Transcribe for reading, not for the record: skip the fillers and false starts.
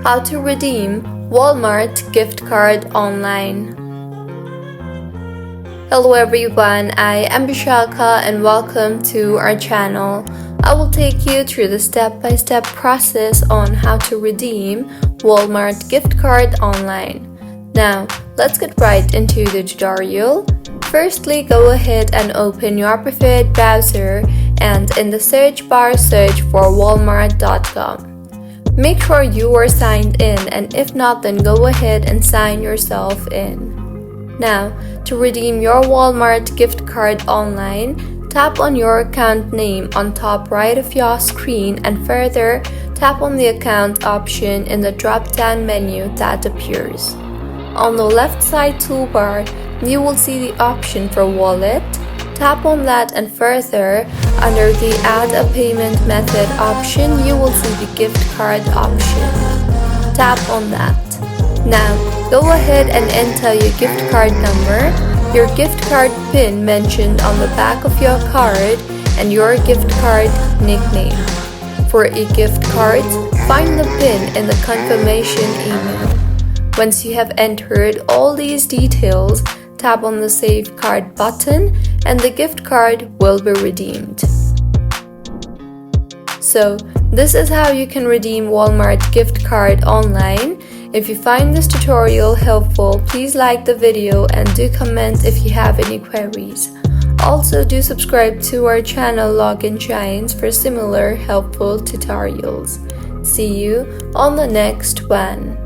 How to redeem Walmart gift card online. Hello everyone, I am Bishaka and welcome to our channel. I will take you through the step-by-step process on how to redeem Walmart gift card online. Now, let's get right into the tutorial. Firstly, go ahead and open your preferred browser and in the search bar search for walmart.com. Make sure you are signed in, and if not, then go ahead and sign yourself in. Now, to redeem your Walmart gift card online, tap on your account name on top right of your screen and further tap on the account option in the drop-down menu that appears. On the left side toolbar, you will see the option for wallet. Tap on that and further, under the add a payment method option, you will see the gift card option. Tap on that. Now, go ahead and enter your gift card number, your gift card PIN mentioned on the back of your card, and your gift card nickname. For e-gift cards, find the PIN in the confirmation email. Once you have entered all these details, tap on the Save Card button and the gift card will be redeemed. So, this is how you can redeem Walmart gift card online. If you find this tutorial helpful, please like the video and do comment if you have any queries. Also, do subscribe to our channel Login Shines for similar helpful tutorials. See you on the next one.